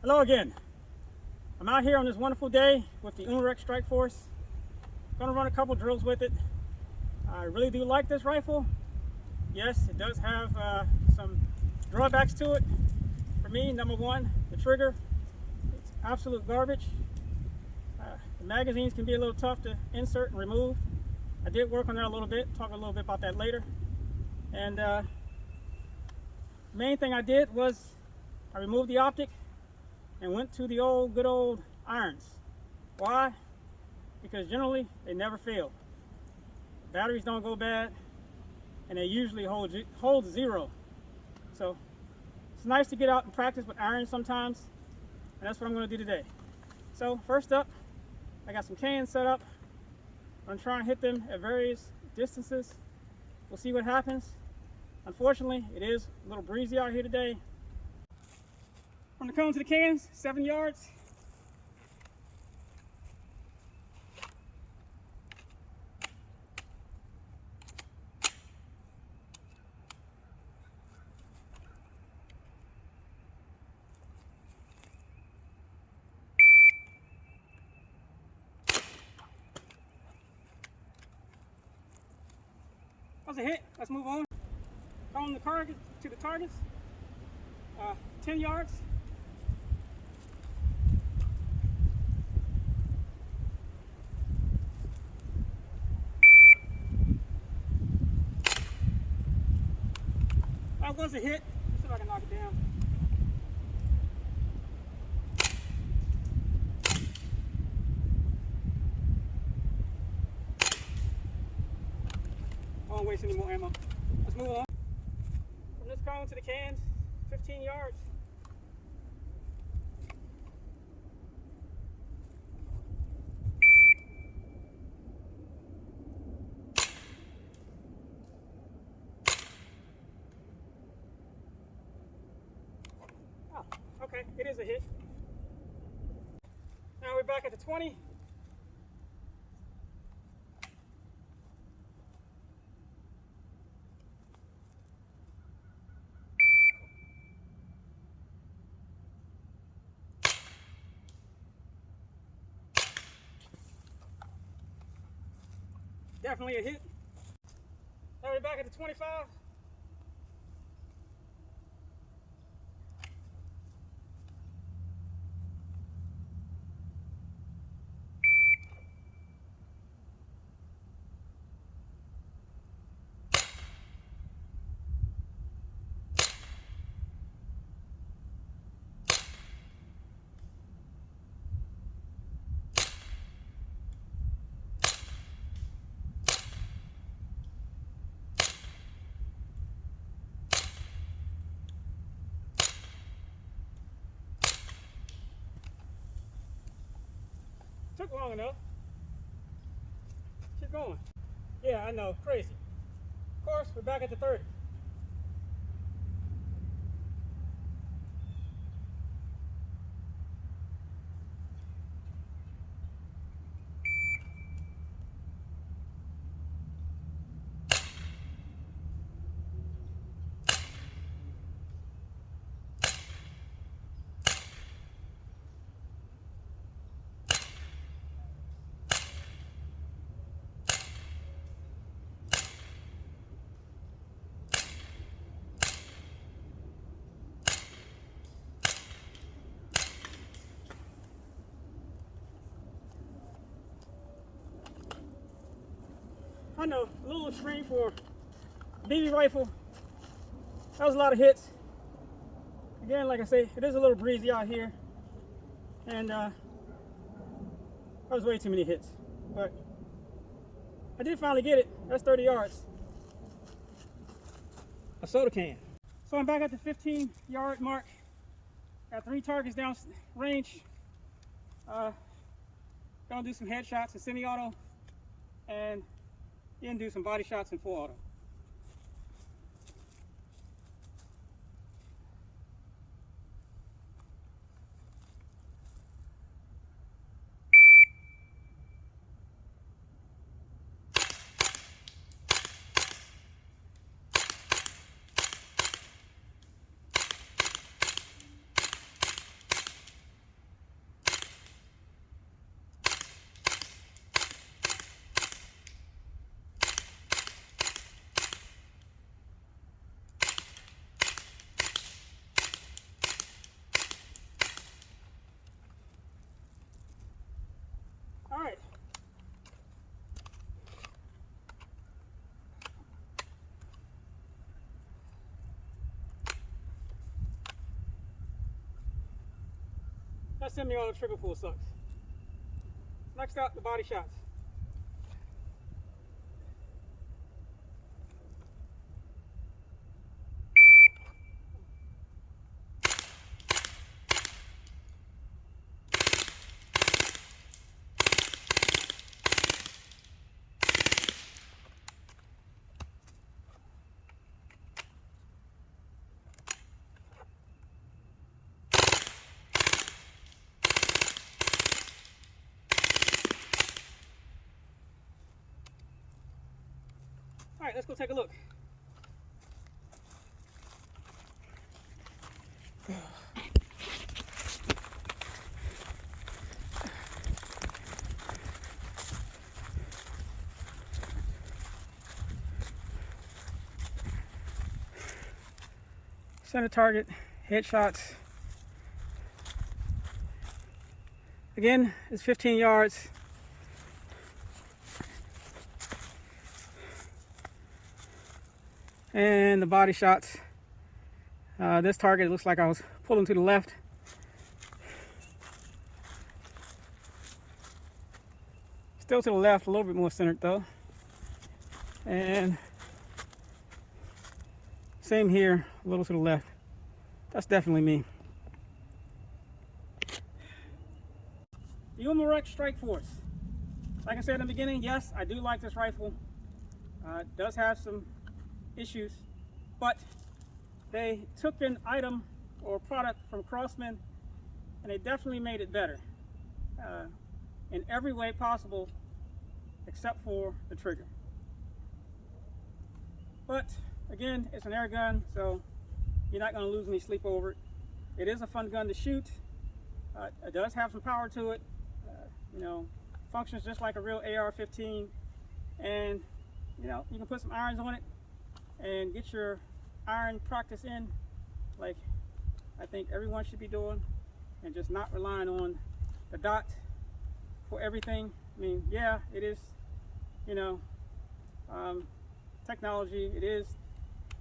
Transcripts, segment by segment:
Hello again. I'm out here on this wonderful day with the Umarex StrikeForce. Going to run a couple drills with it. I really do like this rifle. Yes, it does have some drawbacks to it. For me, number one, the trigger. It's absolute garbage. The magazines can be a little tough to insert and remove. I did work on that a little bit. Talk a little bit about that later. And main thing I did was I removed the optic and went to the good old irons. Why? Because generally they never fail. Batteries don't go bad, and they usually hold zero. So it's nice to get out and practice with irons sometimes, and that's what I'm going to do today. So first up, I got some cans set up. I'm trying to hit them at various distances. We'll see what happens. Unfortunately, it is a little breezy out here today. From the cone to the cans, 7 yards. That was a hit. Let's move on. Cone the target to the targets. 10 yards. That was a hit. See if I can knock it down. I won't waste any more ammo. Let's move on. From this cone to the cans, 15 yards. Oh, okay, it is a hit. Now we're back at the 20. Definitely a hit. Now we're back at the 25. Took long enough. Keep going. Yeah, I know, crazy. Of course, we're back at the 30. I know, a little extreme for a BB rifle. That was a lot of hits. Again, like I say, it is a little breezy out here. And that was way too many hits. But I did finally get it. That's 30 yards. A soda can. So I'm back at the 15-yard mark. Got 3 targets down range. Gonna do some headshots in semi-auto. And then do some body shots in full auto. that semi-auto trigger pull sucks. Next up, the body shots. All right, let's go take a look. Center target, headshots. Again, it's 15 yards. And the body shots. This target, it looks like I was pulling to the left. Still to the left, a little bit more centered though. And same here, a little to the left. That's definitely me. The Umarex StrikeForce. Like I said in the beginning, yes, I do like this rifle. It does have some issues, but they took an item or product from Crosman and they definitely made it better in every way possible except for the trigger. But again, it's an air gun, so you're not going to lose any sleep over it. It is a fun gun to shoot. It does have some power to it. You know, functions just like a real AR-15, and you know, you can put some irons on it and get your iron practice in, like I think everyone should be doing, and just not relying on the dot for everything. I mean, yeah, it is, you know, technology, it is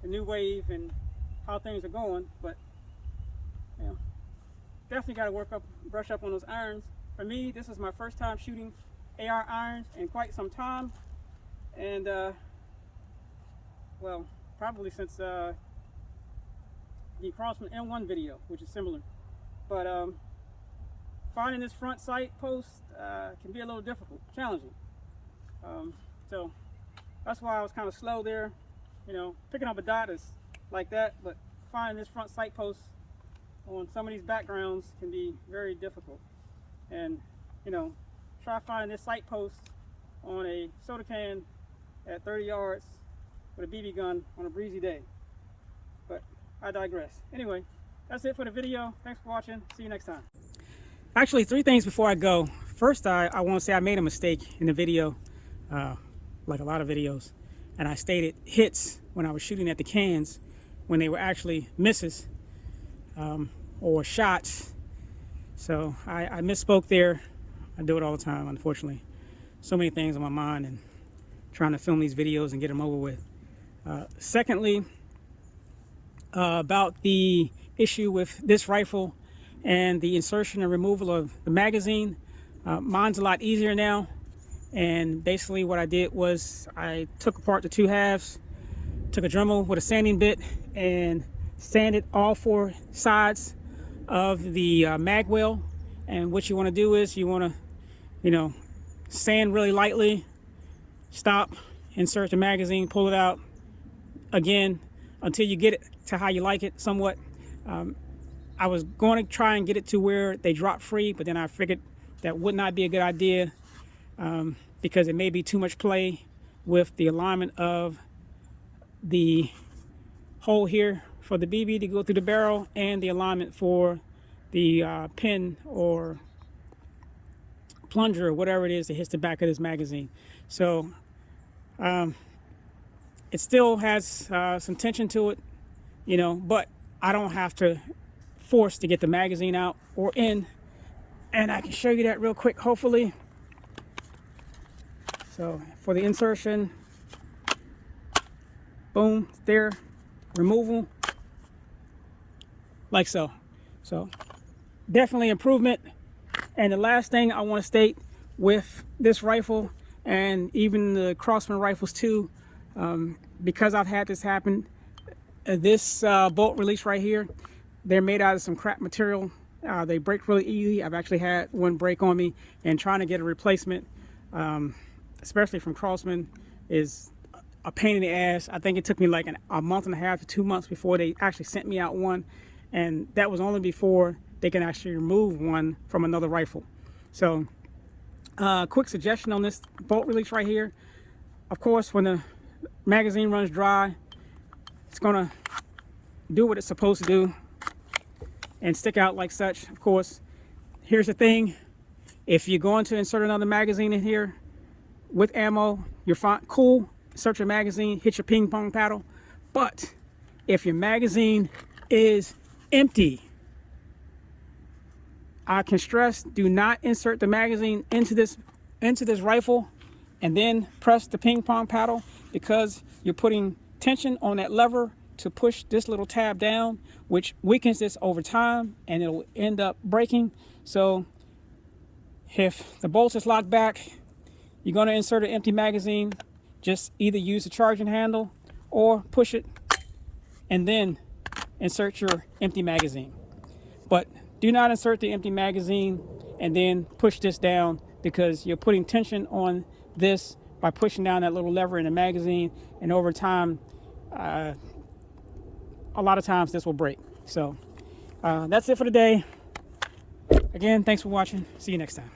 the new wave and how things are going, but you know, definitely got to brush up on those irons. For me, this is my first time shooting AR irons in quite some time, and well, probably since the Crosman M1 video, which is similar. But finding this front sight post can be a little difficult, challenging. So that's why I was kind of slow there. You know, picking up a dot is like that, but finding this front sight post on some of these backgrounds can be very difficult. And you know, try finding this sight post on a soda can at 30 yards with a BB gun on a breezy day. But I digress. Anyway, that's it for the video. Thanks for watching. See you next time. Actually, 3 things before I go. First, I want to say I made a mistake in the video, like a lot of videos, and I stated hits when I was shooting at the cans when they were actually misses or shots. So I misspoke there. I do it all the time, unfortunately. So many things on my mind and trying to film these videos and get them over with. Secondly, about the issue with this rifle and the insertion and removal of the magazine. Mine's a lot easier now, and basically what I did was I took apart the 2 halves, took a Dremel with a sanding bit and sanded all 4 sides of the mag well. And what you want to do is you want to, you know, sand really lightly, stop, insert the magazine, pull it out again until you get it to how you like it somewhat. I was going to try and get it to where they drop free, but then I figured that would not be a good idea because it may be too much play with the alignment of the hole here for the BB to go through the barrel and the alignment for the pin or plunger or whatever it is that hits the back of this magazine. So it still has some tension to it, you know, but I don't have to force to get the magazine out or in, and I can show you that real quick, hopefully. So for the insertion, boom, there, removal, like so. So definitely improvement And the last thing I want to state with this rifle, and even the Crosman rifles too, because I've had this happen, this bolt release right here, they're made out of some crap material. They break really easily. I've actually had one break on me, and trying to get a replacement, especially from Crosman, is a pain in the ass. I think it took me like a month and a half to 2 months before they actually sent me out one, and that was only before they can actually remove one from another rifle. So quick suggestion on this bolt release right here. Of course, when the magazine runs dry, it's gonna do what it's supposed to do and stick out like such. Of course, here's the thing: if you're going to insert another magazine in here with ammo, you're fine, cool, insert your magazine, hit your ping pong paddle. But if your magazine is empty, I can stress, do not insert the magazine into this rifle and then press the ping pong paddle, because you're putting tension on that lever to push this little tab down, which weakens this over time and it'll end up breaking. So if the bolt is locked back, you're going to insert an empty magazine, just either use the charging handle or push it and then insert your empty magazine. But do not insert the empty magazine and then push this down, because you're putting tension on this by pushing down that little lever in the magazine, and over time, a lot of times this will break. So that's it for today. Again, thanks for watching. See you next time.